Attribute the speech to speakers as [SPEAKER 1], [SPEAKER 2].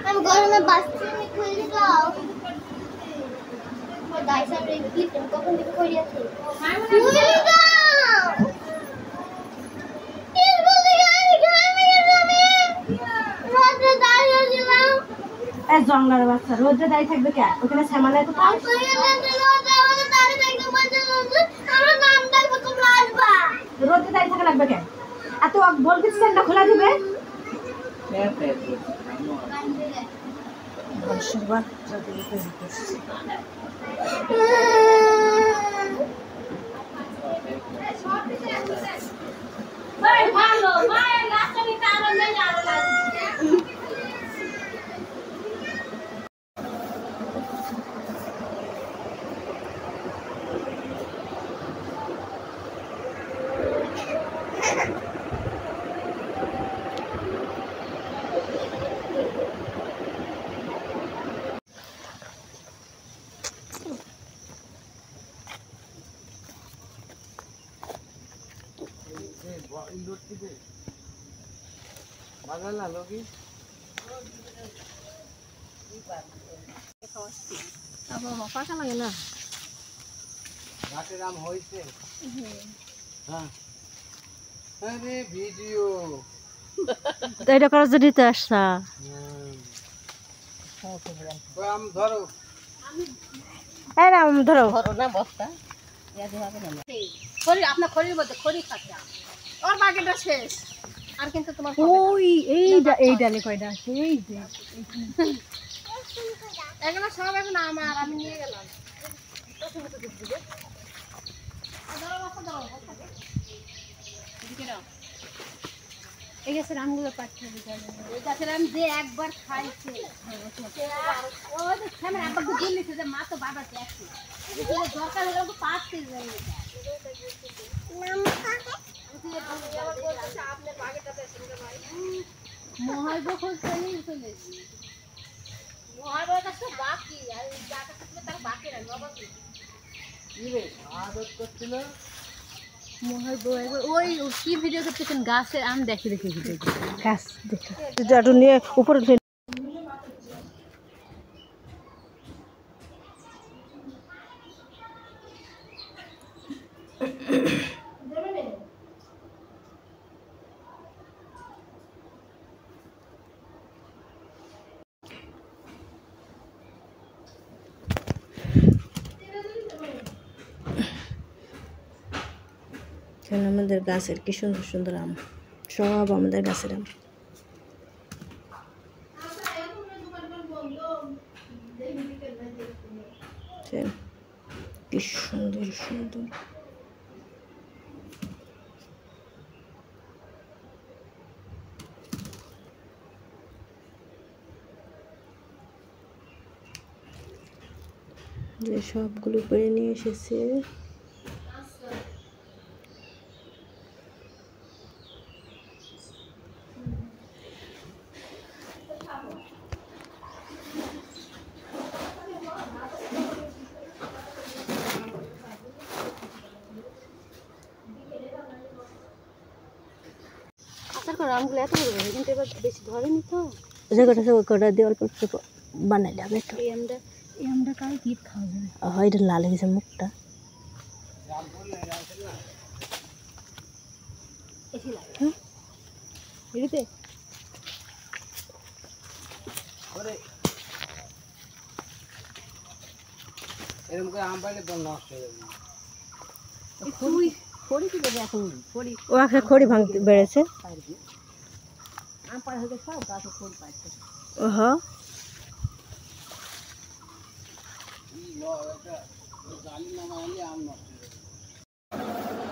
[SPEAKER 1] हम घर में बच्चे में खोल जाओ और दाई साहब रे की तुमको कौन दिख कोई है खोल जाओ किस बोल यार घर में रोज दाई दिलाओ
[SPEAKER 2] ए জঙ্গলার বাচ্চা রোদে দাই থাকবে কে ওখানে সামালে তো পাস রোদে দাই থাকা লাগবে কে এত বল কিছু সেন্টার খোলা দিবে বর্ষবার যদি তৈরি করছি ভাই ভালো মায়ের রাস্তায় তারা নেই আর
[SPEAKER 3] বাগালা লগি
[SPEAKER 2] अब मफाका লাগে না
[SPEAKER 3] রাতের আম হইছে হ্যাঁ আরে ভিডিও
[SPEAKER 2] তো এটা করার জন্য তো আসছা
[SPEAKER 3] আম ধরো
[SPEAKER 2] এই না ধরো
[SPEAKER 4] ধরো না বস্তা ইয়া দেওয়া হবে না খড়ি আপনার খড়ির মধ্যে খড়ি খাচ্ছে ওর বাকিটা শেষ আর কিন্তু তোমার
[SPEAKER 2] ওই এই ডালে কয়টা আছে এই যে
[SPEAKER 4] এগুলো সব এখন আমার আমি নিয়ে গেলাম
[SPEAKER 2] এই গাছের আমগুলো পাঠিয়ে দিতে
[SPEAKER 4] এই গাছের আম যে একবার খাইছে ওই যে সামনে আবার দুধ নিচ্ছে যে মা তো বাবা দেখছে দরকার হলে তো পাঁচ কেজি যাবে মহাইব চলে মহাইব বাকি আর যাটা থাকলে তার বাকি না বাকি
[SPEAKER 3] আদত করছিল
[SPEAKER 2] মহাইব ওই কি ভিডিও করতেছেন গাছের আম দেখে ভিডিও গাছ দেখে একটু নিয়ে উপরে আমাদের গাছের কি সুন্দর সুন্দর আম সব আমাদের গাছের আম কি সুন্দর সুন্দর যে সবগুলো পেরে নিয়ে এসেছে আমগুলো এত বড় বড় কিন্তু এবার বেশি ধরেনি তো কটা দিয়ে অল্প অল্প বানাইলে হবে একটু এই আমটা কাল কি খাওয়া যাবে হয় এটা লাল হয়ে গেছে মুখটা
[SPEAKER 3] এরকম করে আম পাইলে বল নষ্ট হয়ে যাবে
[SPEAKER 4] খড়ি কি দেবে এখন খড়ি
[SPEAKER 2] ও একটা খড়ি ভাঙতে বেড়েছে
[SPEAKER 4] আম পাড়া হয়ে সব গাছে খড়ি পাচ্ছে
[SPEAKER 2] ওহো
[SPEAKER 3] জালি নামা হলে আম নষ্ট হয়ে যাবে